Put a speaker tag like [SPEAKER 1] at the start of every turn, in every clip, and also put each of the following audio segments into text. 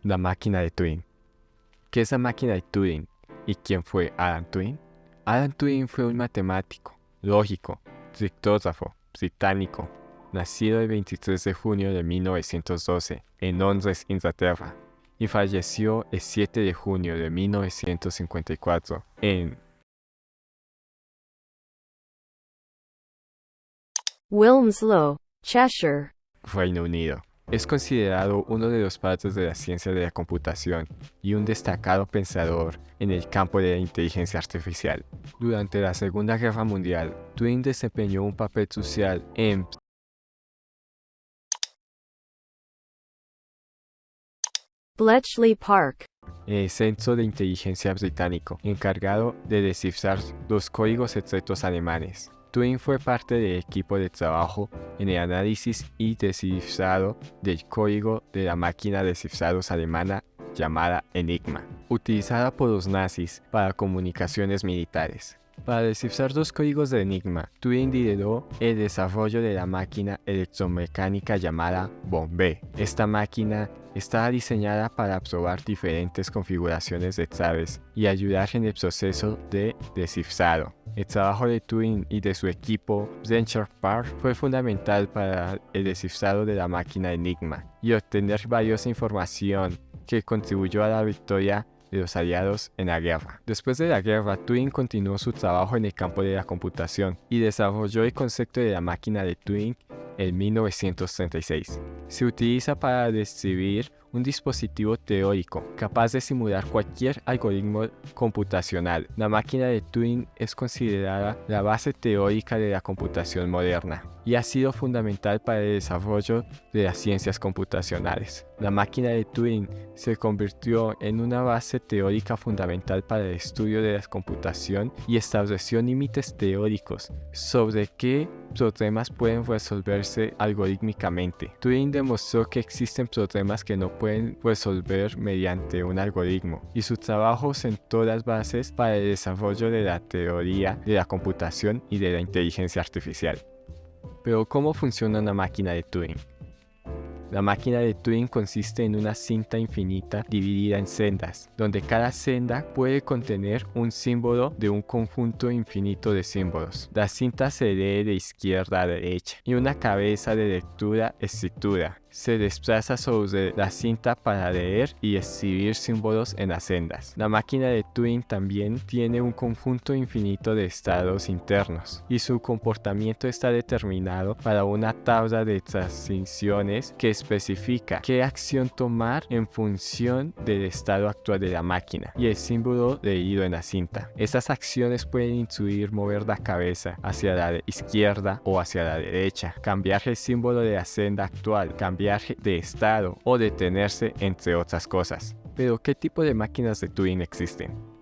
[SPEAKER 1] La máquina de Turing. ¿Qué es la máquina de Turing? ¿Y quién fue Alan Turing? Alan Turing fue un matemático, lógico, criptógrafo británico, nacido el 23 de junio de 1912 en Londres, Inglaterra, y falleció el 7 de junio de 1954 en
[SPEAKER 2] Wilmslow, Cheshire.
[SPEAKER 1] Reino Unido. Es considerado uno de los padres de la ciencia de la computación y un destacado pensador en el campo de la inteligencia artificial. Durante la Segunda Guerra Mundial, Turing desempeñó un papel crucial en
[SPEAKER 2] Bletchley Park.
[SPEAKER 1] el Centro de Inteligencia británico, encargado de descifrar los códigos secretos alemanes. Turing fue parte del equipo de trabajo en el análisis y descifrado del código de la máquina de descifrados alemana llamada Enigma, utilizada por los nazis para comunicaciones militares. Para descifrar los códigos de Enigma, Turing lideró el desarrollo de la máquina electromecánica llamada Bombe. Esta máquina estaba diseñada para probar diferentes configuraciones de claves y ayudar en el proceso de descifrado. El trabajo de Turing y de su equipo Bletchley Park fue fundamental para el descifrado de la máquina Enigma y obtener valiosa información que contribuyó a la victoria de los aliados en la guerra. Después de la guerra, Turing continuó su trabajo en el campo de la computación y desarrolló el concepto de la máquina de Turing en 1936. Se utiliza para describir un dispositivo teórico capaz de simular cualquier algoritmo computacional. La máquina de Turing es considerada la base teórica de la computación moderna y ha sido fundamental para el desarrollo de las ciencias computacionales. La máquina de Turing se convirtió en una base teórica fundamental para el estudio de la computación y estableció límites teóricos sobre qué problemas pueden resolverse algorítmicamente. Turing demostró que existen problemas que no pueden resolver mediante un algoritmo, y su trabajo sentó las bases para el desarrollo de la teoría de la computación y de la inteligencia artificial. Pero ¿cómo funciona una máquina de Turing? La máquina de Turing consiste en una cinta infinita dividida en sendas, donde cada senda puede contener un símbolo de un conjunto infinito de símbolos. La cinta se lee de izquierda a derecha y una cabeza de lectura-escritura se desplaza sobre la cinta para leer y escribir símbolos en las sendas. La máquina de Turing también tiene un conjunto infinito de estados internos y su comportamiento está determinado para una tabla de transiciones que especifica qué acción tomar en función del estado actual de la máquina y el símbolo leído en la cinta. Estas acciones pueden incluir mover la cabeza hacia la izquierda o hacia la derecha, cambiar el símbolo de la senda actual, cambiar de estado o detenerse, entre otras cosas. Pero ¿qué tipo de máquinas de Turing existen?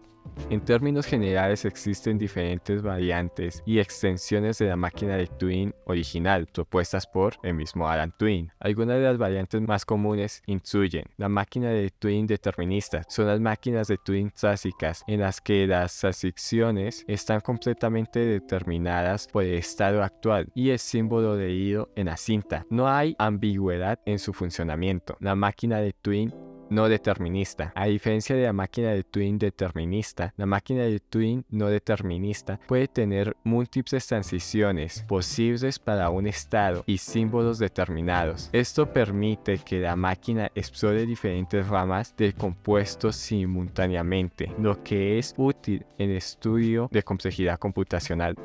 [SPEAKER 1] En términos generales existen diferentes variantes y extensiones de la máquina de Turing original propuestas por el mismo Alan Turing. Algunas de las variantes más comunes incluyen la máquina de Turing determinista. Son las máquinas de Turing clásicas en las que las transiciones están completamente determinadas por el estado actual y el símbolo leído en la cinta. No hay ambigüedad en su funcionamiento. La máquina de Turing no determinista. A diferencia de la máquina de Turing determinista, la máquina de Turing no determinista puede tener múltiples transiciones posibles para un estado y símbolos determinados. Esto permite que la máquina explore diferentes ramas de compuestos simultáneamente, lo que es útil en el estudio de complejidad computacional.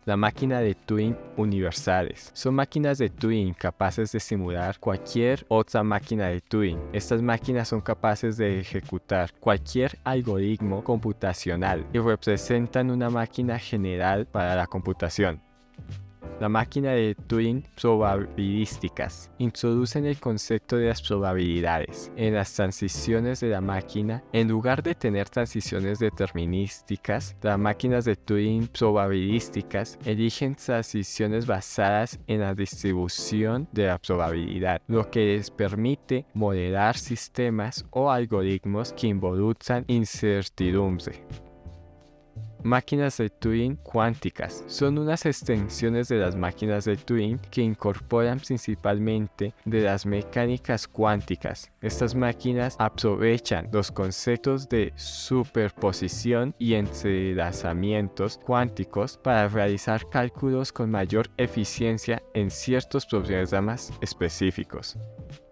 [SPEAKER 1] La máquina de Turing universales. Son máquinas de Turing capaces de simular cualquier otra máquina de Turing. Estas máquinas son capaces de ejecutar cualquier algoritmo computacional y representan una máquina general para la computación. La máquina de Turing probabilísticas introducen el concepto de las probabilidades en las transiciones de la máquina. En lugar de tener transiciones determinísticas, las máquinas de Turing probabilísticas eligen transiciones basadas en la distribución de la probabilidad, lo que les permite modelar sistemas o algoritmos que involucran incertidumbre. Máquinas de Turing cuánticas. Son unas extensiones de las máquinas de Turing que incorporan principalmente de las mecánicas cuánticas. Estas máquinas aprovechan los conceptos de superposición y entrelazamientos cuánticos para realizar cálculos con mayor eficiencia en ciertos programas específicos.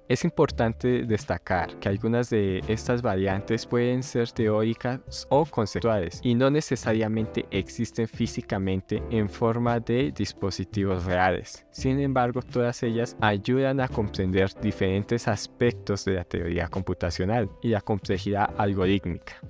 [SPEAKER 1] Es importante destacar que algunas de estas variantes pueden ser teóricas o conceptuales y no necesariamente existen físicamente en forma de dispositivos reales. Sin embargo, todas ellas ayudan a comprender diferentes aspectos de la teoría computacional y la complejidad algorítmica.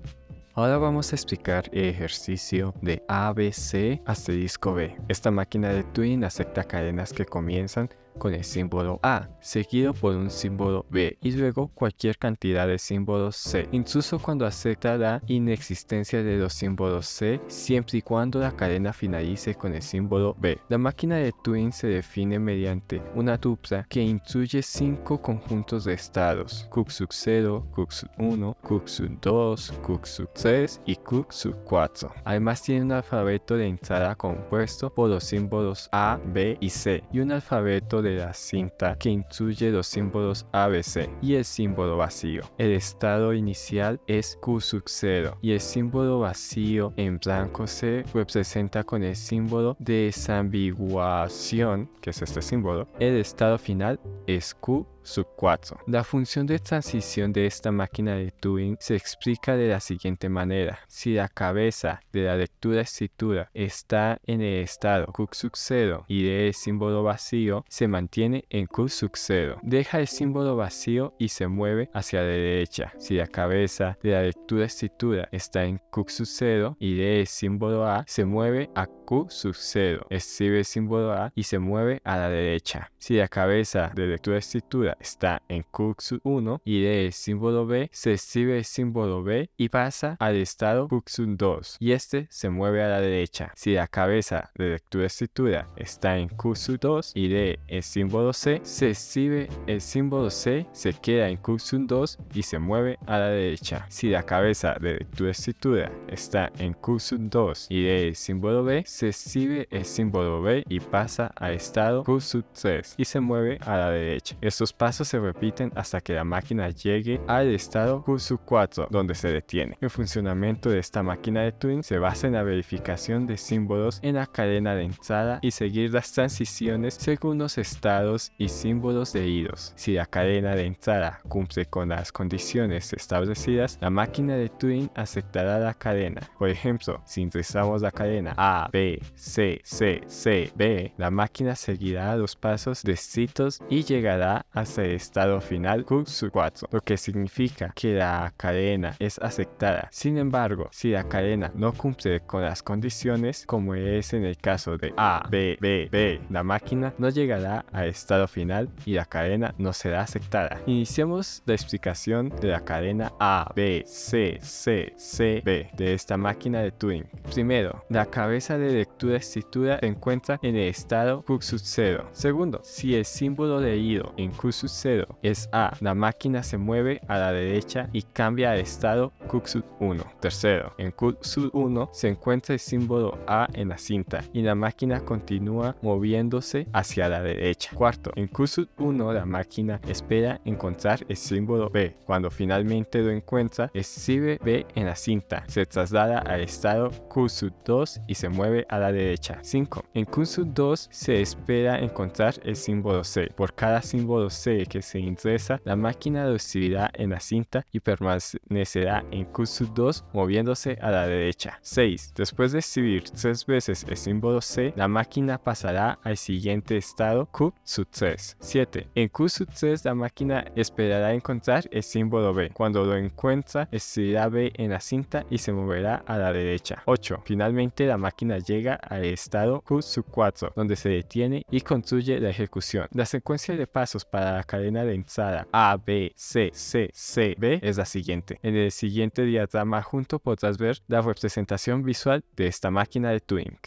[SPEAKER 1] Ahora vamos a explicar el ejercicio de ABC*B. Esta máquina de Turing acepta cadenas que comienzan con el símbolo A, seguido por un símbolo B y luego cualquier cantidad de símbolos C, incluso cuando acepta la inexistencia de los símbolos C, siempre y cuando la cadena finalice con el símbolo B. La máquina de Turing se define mediante una tupla que incluye 5 conjuntos de estados: Q0, Q1, Q2, Q3 y Q4. Además tiene un alfabeto de entrada compuesto por los símbolos A, B y C y un alfabeto de la cinta que incluye los símbolos ABC y el símbolo vacío. El estado inicial es Q0 y el símbolo vacío en blanco se representa con el símbolo de desambiguación, que es este símbolo. El estado final es Q4. La función de transición de esta máquina de Turing se explica de la siguiente manera. Si la cabeza de la lectura-escritura está en el estado Q0 y el símbolo vacío se mantiene en Q0, deja el símbolo vacío y se mueve hacia la derecha. Si la cabeza de la lectura-escritura está en Q0 y el símbolo A, se mueve a Q0, escribe el símbolo A y se mueve a la derecha. Si la cabeza de lectura-escritura está en Q1 y lee el símbolo B, se escribe el símbolo B y pasa al estado Q2 y este se mueve a la derecha. Si la cabeza de lectura-escritura está en Q2 y lee el símbolo C, se escribe el símbolo C, se queda en Q2 y se mueve a la derecha. Si la cabeza de lectura-escritura está en Q2 y lee el símbolo B, se escribe el símbolo B y pasa al estado Q3 y se mueve a la derecha. Estos pasos se repiten hasta que la máquina llegue al estado Q4, donde se detiene. El funcionamiento de esta máquina de Turing se basa en la verificación de símbolos en la cadena de entrada y seguir las transiciones según los estados y símbolos leídos. Si la cadena de entrada cumple con las condiciones establecidas, la máquina de Turing aceptará la cadena. Por ejemplo, si ingresamos la cadena A, B, C, C, C, B, la máquina seguirá los pasos descritos y llegará hasta el estado final Q4, lo que significa que la cadena es aceptada. Sin embargo, si la cadena no cumple con las condiciones, como es en el caso de A, B, B, B, la máquina no llegará al estado final y la cadena no será aceptada. Iniciamos la explicación de la cadena A, B, C, C, C, B de esta máquina de Turing. Primero, la cabeza de lectura-escritura se encuentra en el estado Q0. Segundo, si el símbolo leído en Q0 es A, la máquina se mueve a la derecha y cambia al estado Q1. Tercero, en Q1 se encuentra el símbolo A en la cinta y la máquina continúa moviéndose hacia la derecha. Cuarto, en Q1 la máquina espera encontrar el símbolo B. Cuando finalmente lo encuentra, escribe B en la cinta, se traslada al estado Q2 y se mueve a la derecha. 5. En Q2 se espera encontrar el símbolo C. Por cada símbolo C que se ingresa, la máquina lo escribirá en la cinta y permanecerá en Q2 moviéndose a la derecha. 6. Después de escribir 3 veces el símbolo C, la máquina pasará al siguiente estado Q3. 7. En Q3 la máquina esperará encontrar el símbolo B. Cuando lo encuentra, escribirá B en la cinta y se moverá a la derecha. 8. Finalmente la máquina llega al estado Q4, donde se detiene y concluye la ejecución. La secuencia de pasos para la cadena de entrada A, B, C, C, C, B es la siguiente. En el siguiente diagrama junto podrás ver la representación visual de esta máquina de Turing.